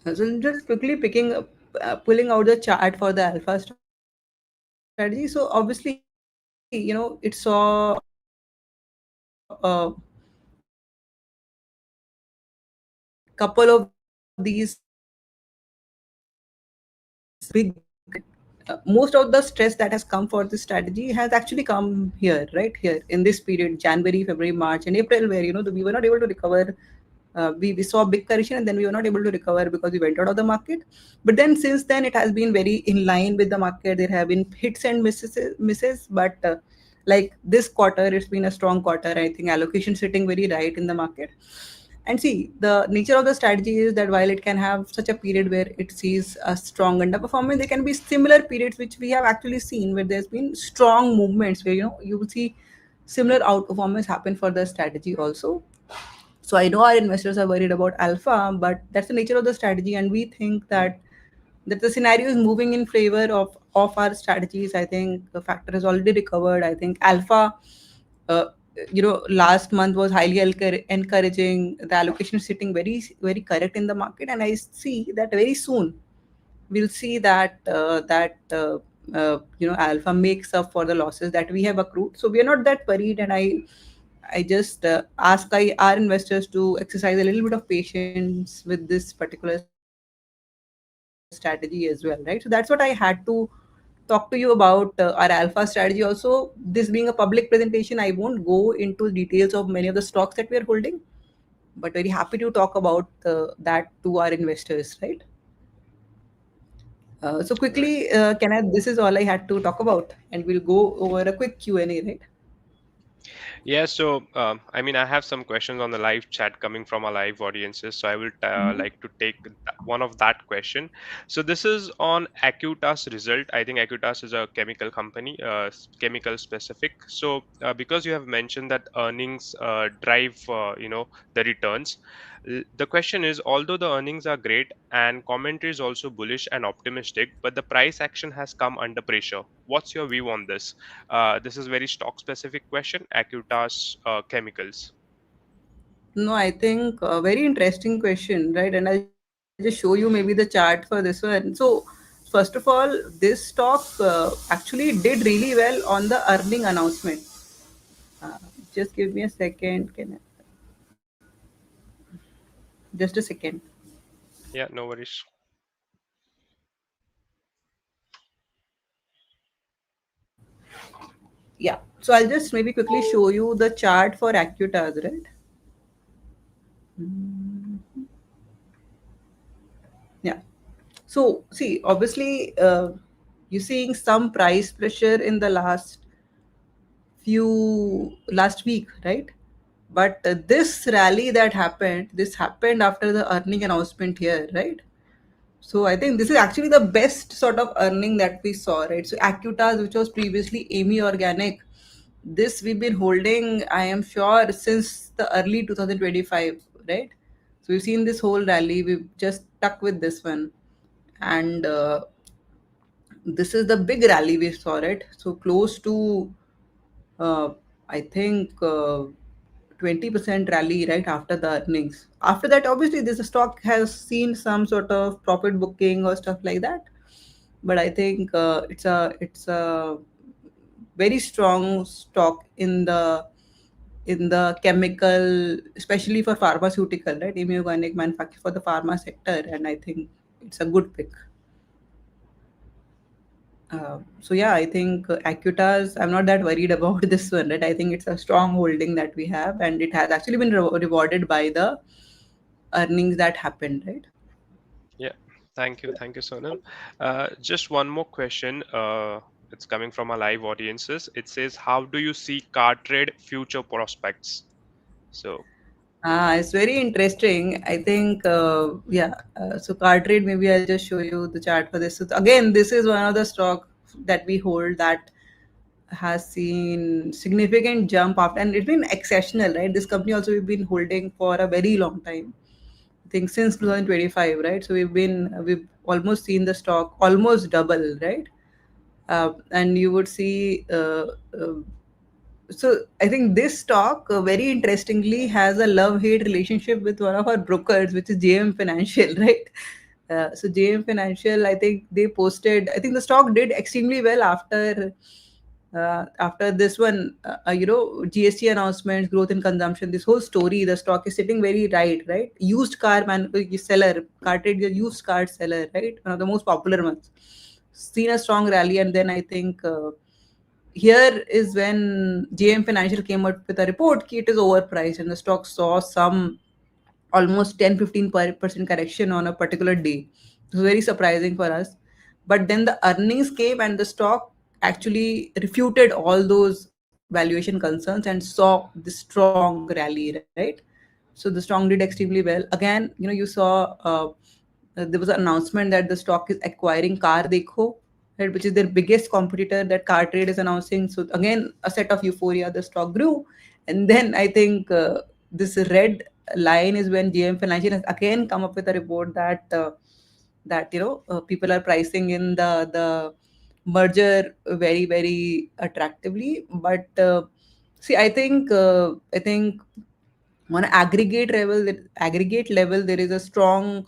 So just quickly pulling out the chart for the alpha strategy. So obviously, it saw couple of these big most of the stress that has come for this strategy has actually come here, right here in this period, January, February, March, and April, where we were not able to recover. We saw a big correction and then we were not able to recover because we went out of the market. But then since then, it has been very in line with the market. There have been hits and misses, but like this quarter, it's been a strong quarter. I think allocation sitting very right in the market. And see, the nature of the strategy is that while it can have such a period where it sees a strong underperformance, there can be similar periods which we have actually seen where there's been strong movements where you will see similar outperformance happen for the strategy also. So I know our investors are worried about alpha, but that's the nature of the strategy, and we think that the scenario is moving in favor of our strategies. I think the factor has already recovered. I think alpha, uh, last month was highly encouraging. The allocation is sitting very very correct in the market, and I see that very soon we'll see that alpha makes up for the losses that we have accrued. So we are not that worried, and I just ask our investors to exercise a little bit of patience with this particular strategy as well, right? So that's what I had to talk to you about our alpha strategy. Also, this being a public presentation, I won't go into details of many of the stocks that we are holding, but very happy to talk about that to our investors, right? So quickly, Right. Kenneth, this is all I had to talk about, and we'll go over a quick Q&A, right? Yeah, so I mean, I have some questions on the live chat coming from our live audiences, so I will like to take one of that question. So this is on Acuta's result. I think Acutas is a chemical company, chemical specific. So because you have mentioned that earnings drive, the returns. The question is, although the earnings are great and commentary is also bullish and optimistic, but the price action has come under pressure. What's your view on this? This is very stock specific question. Acutas Chemicals. No, I think a very interesting question, right? And I'll just show you maybe the chart for this one. So, first of all, this stock actually did really well on the earning announcement. Uh, just give me a second. Just a second. Yeah, no worries. Yeah. So I'll just maybe quickly show you the chart for Acutas, right? Yeah. So see, obviously, you're seeing some price pressure in the last week, right? But this rally that happened, this happened after the earning announcement here, right? So I think this is actually the best sort of earning that we saw, right? So Acutas, which was previously Amy Organic, this we've been holding, I am sure, since the early 2025, right? So we've seen this whole rally. We've just stuck with this one, and this is the big rally we saw, right? So close to, uh, I think, 20% rally right after the earnings. After that, obviously, this stock has seen some sort of profit booking or stuff like that. But I think it's a very strong stock in the chemical, especially for pharmaceutical, right? Inorganic manufacture for the pharma sector, and I think it's a good pick. So yeah, I think Acuitas, I'm not that worried about this one, right? I think it's a strong holding that we have, and it has actually been rewarded by the earnings that happened, right? Yeah, thank you, Sonam. Just one more question. It's coming from our live audiences. It says, "How do you see car trade future prospects?" So, It's very interesting. I think, yeah. So car trade, maybe I'll just show you the chart for this. So again, this is one of the stock that we hold that has seen significant jump after, and it's been exceptional, right? This company also we've been holding for a very long time. I think since 2025, right? So we've almost seen the stock almost double, right? And you would see uh, so I think this stock, very interestingly, has a love-hate relationship with one of our brokers, which is JM Financial, right? So JM Financial, I think they posted. I think the stock did extremely well after this one. GST announcements, growth in consumption. This whole story, the stock is sitting very right, right? Used car seller, car trade, used car seller, right? One of the most popular ones. Seen a strong rally, and then I think. Here is when JM Financial came out with a report that it is overpriced and the stock saw some almost 10-15% correction on a particular day. It was very surprising for us. But then the earnings came and the stock actually refuted all those valuation concerns and saw the strong rally, right? So the strong did extremely well. Again, you saw there was an announcement that the stock is acquiring Car Dekho, right, which is their biggest competitor that Car Trade is announcing. So again, a set of euphoria, the stock grew, and then I think this red line is when GM Financial has again come up with a report that people are pricing in the merger very very attractively, but see, I think on aggregate level there is a strong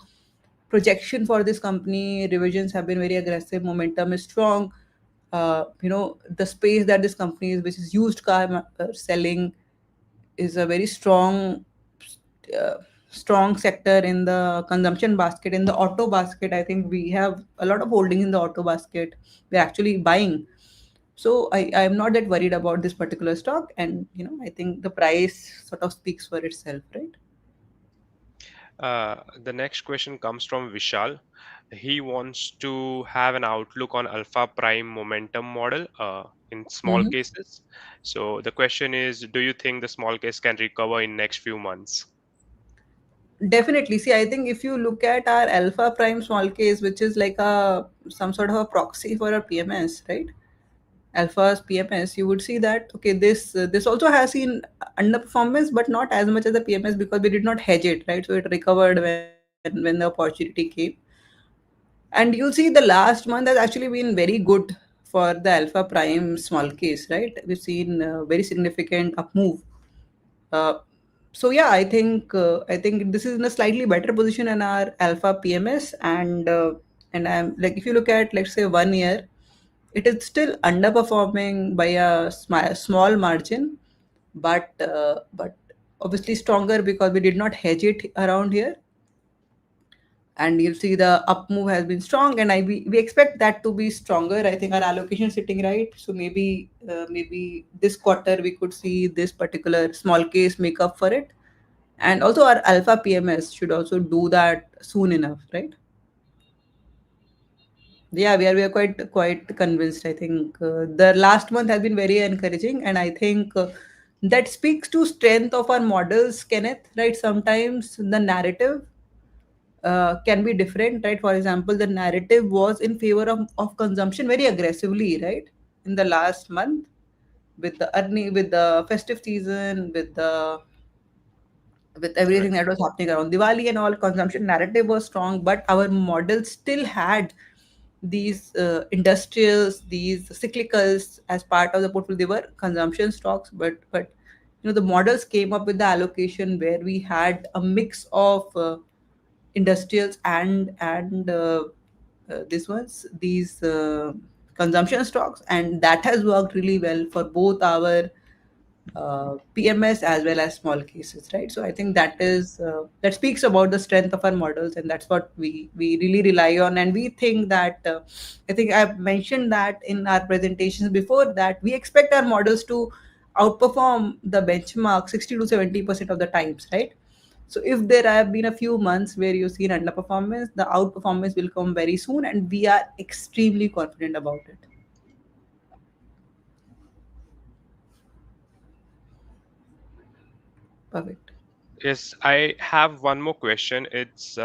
projection for this company. Revisions have been very aggressive, momentum is strong. The space that this company is, which is used car selling, is a very uh, strong sector in the consumption basket. In the auto basket, I think we have a lot of holdings in the auto basket. We're actually buying. So I'm not that worried about this particular stock, and I think the price sort of speaks for itself, right? the next question comes from Vishal. He wants to have an outlook on alpha prime momentum model in small Mhm. cases. So the question is, do you think the small case can recover in next few months? Definitely. See, I think if you look at our alpha prime small case, which is like a some sort of a proxy for a PMS, right? Alpha's PMS, you would see that okay, this also has seen underperformance, but not as much as the PMS because we did not hedge it, right? So it recovered when the opportunity came. And you'll see the last month has actually been very good for the alpha prime small case, right? We've seen very significant up move. uh, so yeah, I think this is in a slightly better position in our alpha PMS, and I'm like, if you look at, let's say, 1 year, it is still underperforming by a small margin, but obviously stronger because we did not hedge it around here. And you'll see the up move has been strong, and we expect that to be stronger. I think our allocation is sitting right, so maybe this quarter we could see this particular small case make up for it, and also our alpha PMS should also do that soon enough, right? Yeah, we are quite convinced. I think the last month has been very encouraging, and I think that speaks to strength of our models, Kenneth. Right? Sometimes the narrative can be different, right? For example, the narrative was in favor of consumption very aggressively, right? In the last month, with the earning, with the festive season, with everything Correct. that was happening around Diwali and all, consumption narrative was strong, but our model still had these industrials, these cyclicals as part of the portfolio. They were consumption stocks, but the models came up with the allocation where we had a mix of industrials and this ones these consumption stocks, and that has worked really well for both our PMS as well as small cases, right? So I think that is that speaks about the strength of our models, and that's what we really rely on. And we think that I think I've mentioned that in our presentations before that we expect our models to outperform the benchmark 60 to 70% of the times, right? So if there have been a few months where you've seen underperformance, the outperformance will come very soon, and we are extremely confident about it. Perfect. Yes, I have one more question. It's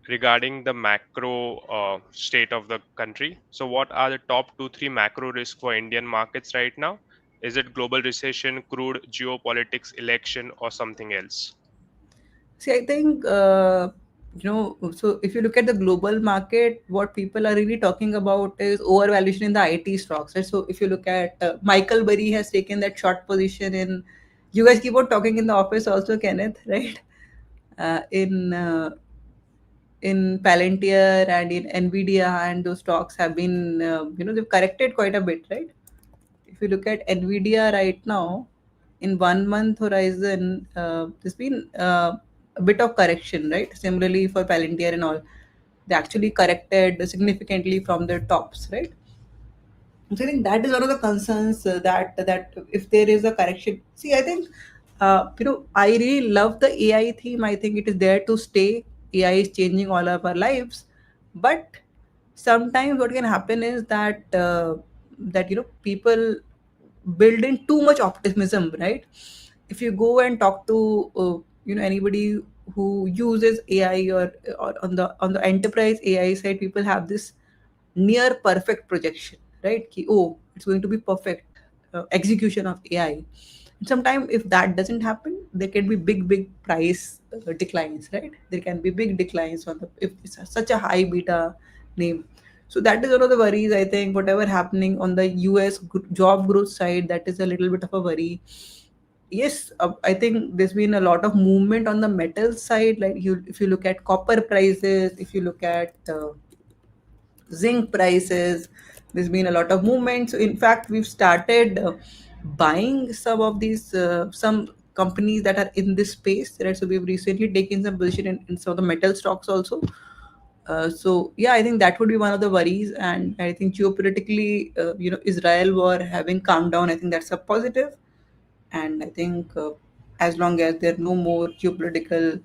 regarding the macro state of the country. So, what are the top two, three macro risks for Indian markets right now? Is it global recession, crude, geopolitics, election, or something else? See, I think, so if you look at the global market, what people are really talking about is overvaluation in the IT stocks, right? So if you look at Michael Burry has taken that short position in, you guys keep on talking in the office also, Kenneth, right? Uh, in uh, in Palantir and in Nvidia, and those stocks have been, they've corrected quite a bit, right? If you look at Nvidia right now, in 1 month horizon, there's been a bit of correction, right? Similarly for Palantir and all, they actually corrected significantly from their tops, right? So I think that is one of the concerns that if there is a correction. See, I think I really love the AI theme. I think it is there to stay. AI is changing all of our lives, but sometimes what can happen is that people build in too much optimism, right? If you go and talk to anybody who uses AI, or on the enterprise AI side, people have this near perfect projection, right? Ki, oh, it's going to be perfect execution of AI. Sometimes if that doesn't happen, there can be big price declines, right? There can be big declines on the if it's such a high beta name. So that is one of the worries. I think whatever happening on the US job growth side, that is a little bit of a worry. Yes, I think there's been a lot of movement on the metal side. Like if you look at copper prices, if you look at zinc prices, there's been a lot of movement. So in fact, we've started buying some of these some companies that are in this space, right? So we've recently taken some position in some of the metal stocks also. So yeah, I think that would be one of the worries. And I think geopolitically, Israel war having calmed down, I think that's a positive. And I think as long as there are no more geopolitical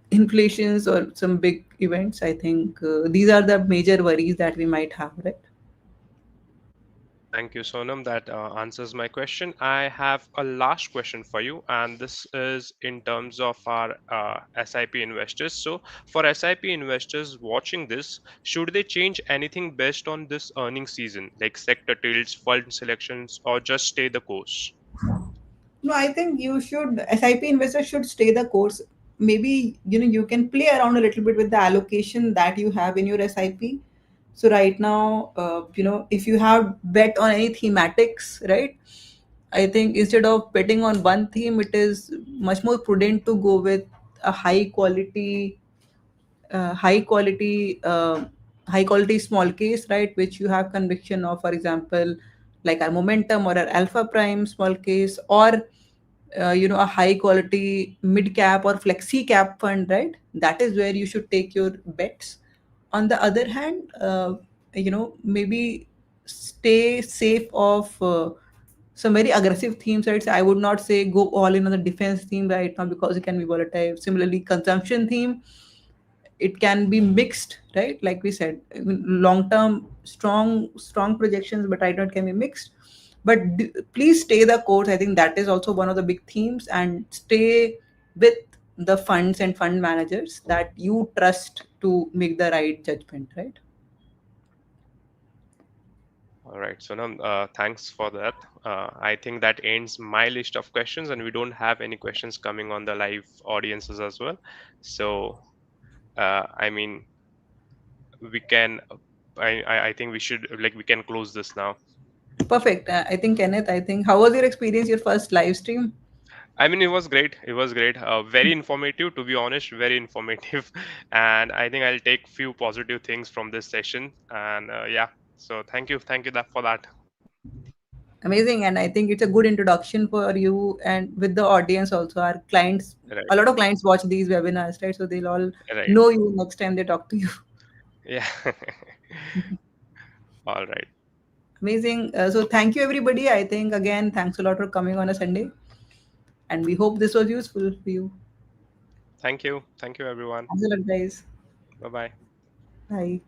inflations or some big events, I think these are the major worries that we might have, right? Thank you, Sonam. That answers my question. I have a last question for you, and this is in terms of our SIP investors. So, for SIP investors watching this, should they change anything based on this earnings season, like sector tilts, fund selections, or just stay the course? No, I think you should, SIP investors should stay the course. Maybe, you can play around a little bit with the allocation that you have in your SIP. So right now, if you have bet on any thematics, right? I think instead of betting on one theme, it is much more prudent to go with a uh, high quality uh, high quality small case, right, which you have conviction of, for example, like our momentum or our alpha prime small case, or a high quality mid cap or flexi cap fund, right? That is where you should take your bets. On the other hand, maybe stay safe of some very aggressive themes, right? So I would not say go all in on the defense theme right now because it can be volatile. Similarly, consumption theme, it can be mixed, right? Like we said, long term strong projections, but right now it can be mixed. But please stay the course. I think that is also one of the big themes, and stay with the funds and fund managers that you trust to make the right judgment, right? All right, Sonam, thanks for that. I think that ends my list of questions, and we don't have any questions coming on the live audiences as well. So, I mean, we can. I think we should like we can close this now. Perfect. I think, Kenneth, I think, how was your experience, your first live stream? I mean, it was great. It was great. Very informative, to be honest. Very informative, and I think I'll take few positive things from this session. And yeah, so thank you that for that. Amazing. And I think it's a good introduction for you and with the audience also. Our clients, Right, a lot of clients watch these webinars, right? So they'll all right. know you next time they talk to you. Yeah. All right. Amazing. So thank you, everybody. I think, again, thanks a lot for coming on a Sunday. And we hope this was useful for you. Thank you. Thank you, everyone. Thanks a lot, guys. Bye bye. Bye.